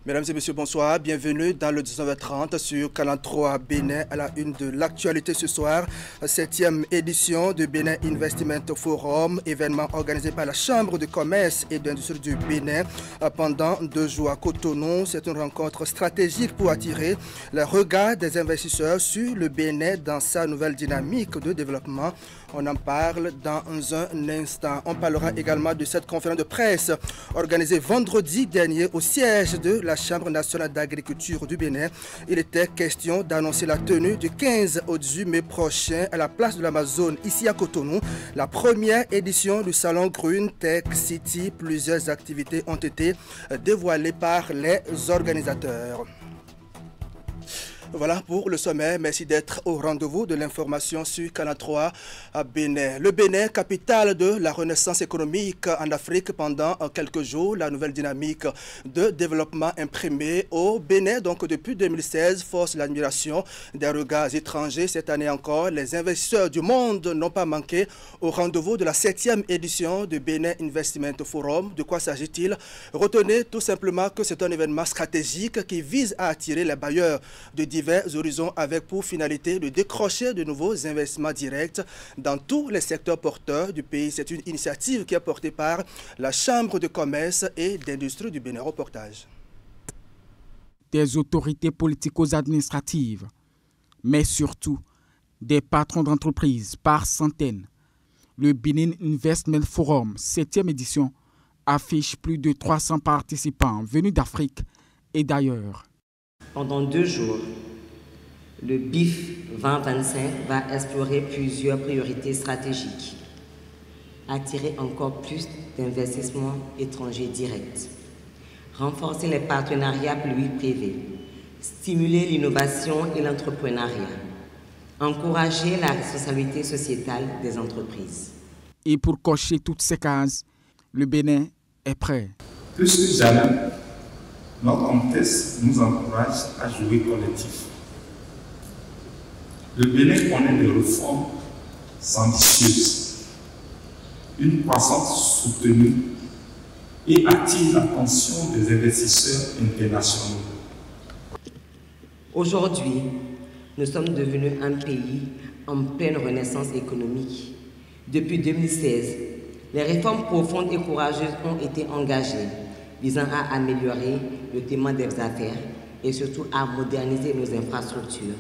Mesdames et messieurs, bonsoir. Bienvenue dans le 19h30 sur Canal 3 Bénin à la une de l'actualité ce soir. 7e édition du Bénin Investment Forum, événement organisé par la Chambre de commerce et d'industrie du Bénin pendant 2 jours à Cotonou. C'est une rencontre stratégique pour attirer le regard des investisseurs sur le Bénin dans sa nouvelle dynamique de développement. On en parle dans un instant. On parlera également de cette conférence de presse organisée vendredi dernier au siège de la Chambre nationale d'agriculture du Bénin. Il était question d'annoncer la tenue du 15 au 18 mai prochain à la place de l'Amazone, ici à Cotonou, la première édition du salon Green Tech City. Plusieurs activités ont été dévoilées par les organisateurs. Voilà pour le sommet. Merci d'être au rendez-vous de l'information sur Canal 3 à Bénin. Le Bénin, capitale de la renaissance économique en Afrique pendant quelques jours. La nouvelle dynamique de développement imprimée au Bénin, donc depuis 2016, force l'admiration des regards étrangers. Cette année encore, les investisseurs du monde n'ont pas manqué au rendez-vous de la 7e édition du Bénin Investment Forum. De quoi s'agit-il? Retenez tout simplement que c'est un événement stratégique qui vise à attirer les bailleurs de divers horizons avec pour finalité de décrocher de nouveaux investissements directs dans tous les secteurs porteurs du pays. C'est une initiative qui est portée par la Chambre de commerce et d'industrie du Bénin. Reportage. Des autorités politico-administratives, mais surtout des patrons d'entreprises par centaines. Le Bénin Investment Forum, 7e édition, affiche plus de 300 participants venus d'Afrique et d'ailleurs. Pendant 2 jours, le BIF 2025 va explorer plusieurs priorités stratégiques. Attirer encore plus d'investissements étrangers directs. Renforcer les partenariats publics-privés. Stimuler l'innovation et l'entrepreneuriat. Encourager la responsabilité sociétale des entreprises. Et pour cocher toutes ces cases, le Bénin est prêt. Plus que jamais, notre contexte nous encourage à jouer collectif. Le Bénin connaît des réformes ambitieuses, une croissance soutenue et attire l'attention des investisseurs internationaux. Aujourd'hui, nous sommes devenus un pays en pleine renaissance économique. Depuis 2016, les réformes profondes et courageuses ont été engagées, visant à améliorer le climat des affaires et surtout à moderniser nos infrastructures,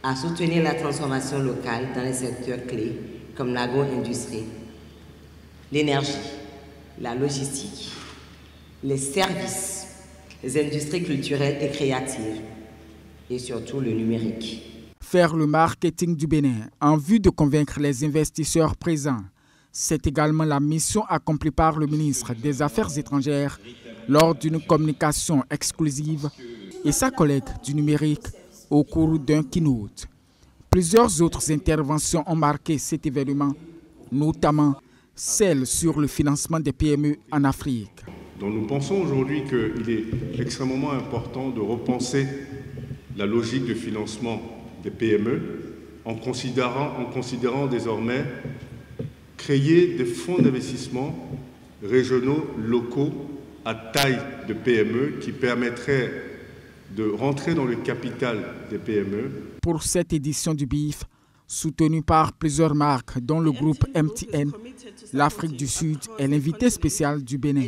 à soutenir la transformation locale dans les secteurs clés comme l'agro-industrie, l'énergie, la logistique, les services, les industries culturelles et créatives et surtout le numérique. Faire le marketing du Bénin en vue de convaincre les investisseurs présents, c'est également la mission accomplie par le ministre des Affaires étrangères lors d'une communication exclusive et sa collègue du numérique au cours d'un keynote. Plusieurs autres interventions ont marqué cet événement, notamment celle sur le financement des PME en Afrique. Donc nous pensons aujourd'hui qu'il est extrêmement important de repenser la logique de financement des PME en considérant désormais créer des fonds d'investissement régionaux, locaux, à taille de PME qui permettraient de rentrer dans le capital des PME. Pour cette édition du BIF, soutenue par plusieurs marques, dont le groupe MTN, l'Afrique du Sud est l'invité spécial du Bénin.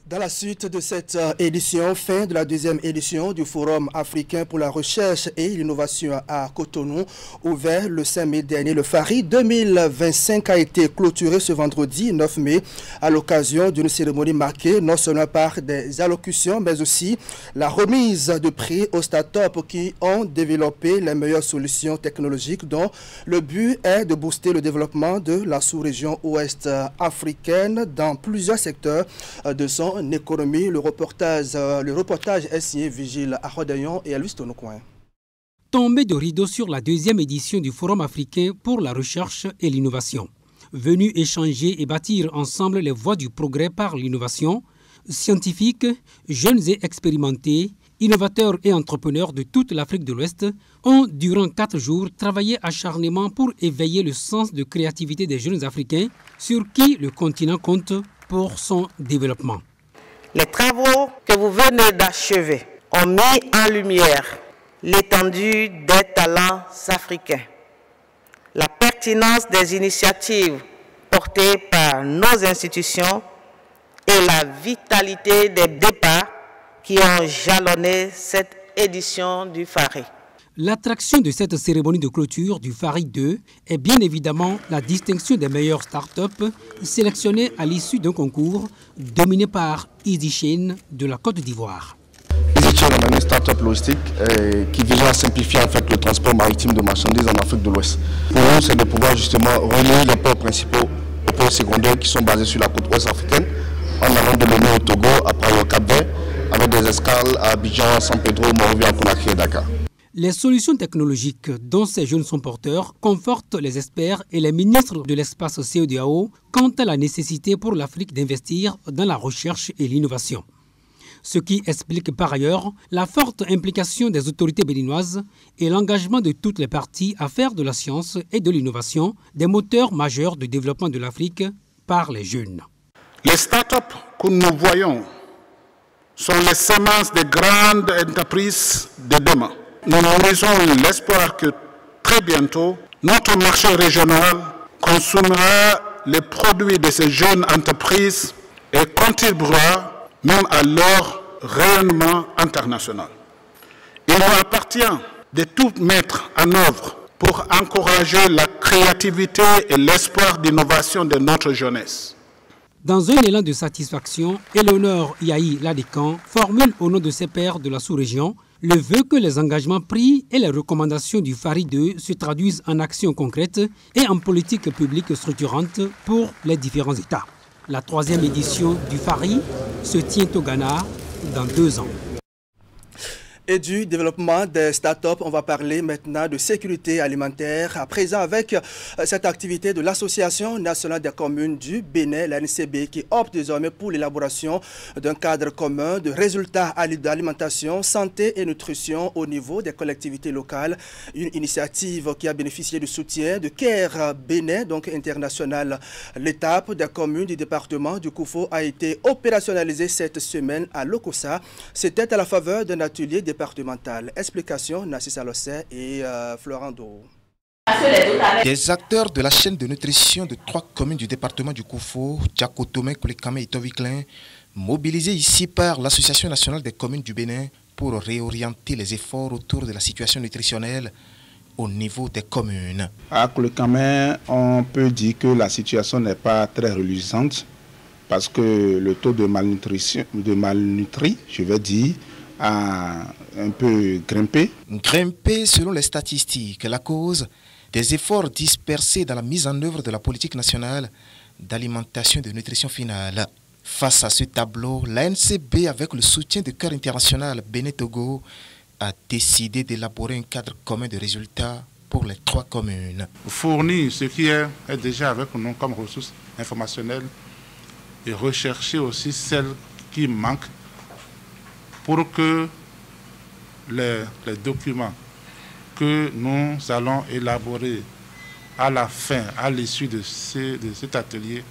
Dans la suite de cette édition, fin de la 2e édition du Forum africain pour la recherche et l'innovation à Cotonou, ouvert le 5 mai dernier, le FARI 2025 a été clôturé ce vendredi 9 mai à l'occasion d'une cérémonie marquée non seulement par des allocutions, mais aussi la remise de prix aux startups qui ont développé les meilleures solutions technologiques dont le but est de booster le développement de la sous-région ouest africaine dans plusieurs secteurs de son économie. Le reportage est signé Vigile Arodayon et Elvis Tonocoin. Tombée de rideau sur la 2e édition du Forum africain pour la recherche et l'innovation. Venus échanger et bâtir ensemble les voies du progrès par l'innovation, scientifiques, jeunes et expérimentés, innovateurs et entrepreneurs de toute l'Afrique de l'Ouest ont, durant 4 jours, travaillé acharnement pour éveiller le sens de créativité des jeunes Africains sur qui le continent compte pour son développement. Les travaux que vous venez d'achever ont mis en lumière l'étendue des talents africains, la pertinence des initiatives portées par nos institutions et la vitalité des débats qui ont jalonné cette édition du FARI. L'attraction de cette cérémonie de clôture du FARI 2 est bien évidemment la distinction des meilleures start-up sélectionnées à l'issue d'un concours dominé par EasyChain de la Côte d'Ivoire. EasyChain est une start-up logistique qui vise à simplifier en fait, le transport maritime de marchandises en Afrique de l'Ouest. Pour nous, c'est de pouvoir justement relier les ports principaux aux ports secondaires qui sont basés sur la côte ouest africaine, en allant de Lomé au Togo, après au Cap-Vert, avec des escales à Abidjan, San Pedro, Monrovia, Conakry et Dakar. Les solutions technologiques dont ces jeunes sont porteurs confortent les experts et les ministres de l'espace CEDEAO quant à la nécessité pour l'Afrique d'investir dans la recherche et l'innovation. Ce qui explique par ailleurs la forte implication des autorités béninoises et l'engagement de toutes les parties à faire de la science et de l'innovation des moteurs majeurs de développement de l'Afrique par les jeunes. Les start-up que nous voyons sont les semences des grandes entreprises de demain. Nous nourrissons l'espoir que très bientôt, notre marché régional consommera les produits de ces jeunes entreprises et contribuera même à leur rayonnement international. Il nous appartient de tout mettre en œuvre pour encourager la créativité et l'espoir d'innovation de notre jeunesse. Dans un élan de satisfaction, Éléonore Yahi Ladécan formule au nom de ses pairs de la sous-région le vœu que les engagements pris et les recommandations du FARI 2 se traduisent en actions concrètes et en politiques publiques structurantes pour les différents États. La 3e édition du FARI se tient au Ghana dans 2 ans. Et du développement des start-up, on va parler maintenant de sécurité alimentaire. À présent, avec cette activité de l'Association nationale des communes du Bénin, l'ANCB, qui opte désormais pour l'élaboration d'un cadre commun de résultats d'alimentation, santé et nutrition au niveau des collectivités locales. Une initiative qui a bénéficié du soutien de CARE Bénin, donc international. L'étape des communes du département du Koufo a été opérationnalisée cette semaine à Lokossa. C'était à la faveur d'un atelier départemental. Explication, Nassissa Lossé et Florent Doro. Des acteurs de la chaîne de nutrition de 3 communes du département du Koufo, Djakotome, Koulikame et Toviklin, mobilisés ici par l'Association nationale des communes du Bénin pour réorienter les efforts autour de la situation nutritionnelle au niveau des communes. À Koulikame, on peut dire que la situation n'est pas très reluisante parce que le taux de malnutrition, je vais dire, a un peu grimpé. Grimpé selon les statistiques, la cause des efforts dispersés dans la mise en œuvre de la politique nationale d'alimentation et de nutrition finale. Face à ce tableau, l'ANCB, avec le soutien de CARE international Bénin-Togo, a décidé d'élaborer un cadre commun de résultats pour les 3 communes. Fournir ce qui est déjà avec nous comme ressources informationnelles et rechercher aussi celles qui manquent pour que les documents que nous allons élaborer à la fin, à l'issue de cet atelier,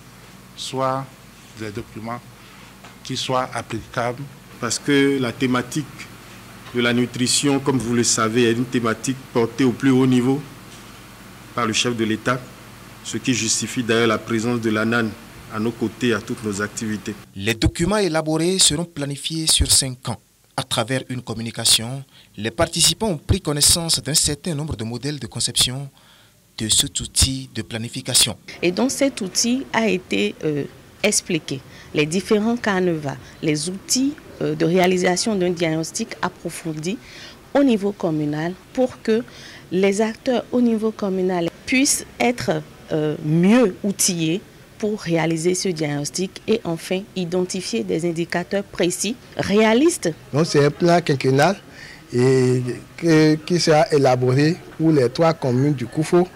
soient des documents qui soient applicables. Parce que la thématique de la nutrition, comme vous le savez, est une thématique portée au plus haut niveau par le chef de l'État, ce qui justifie d'ailleurs la présence de l'ANAN à nos côtés à toutes nos activités. Les documents élaborés seront planifiés sur 5 ans. À travers une communication, les participants ont pris connaissance d'un certain nombre de modèles de conception de cet outil de planification. Et donc cet outil a été expliqué, les différents canevas, les outils de réalisation d'un diagnostic approfondi au niveau communal pour que les acteurs au niveau communal puissent être mieux outillés pour réaliser ce diagnostic et enfin identifier des indicateurs précis, réalistes. Donc c'est un plan quinquennal qui sera élaboré pour les 3 communes du Koufo.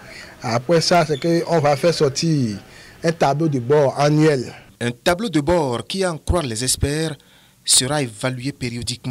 Après ça, c'est qu'on va faire sortir un tableau de bord annuel. Un tableau de bord qui, à en croire les experts, sera évalué périodiquement.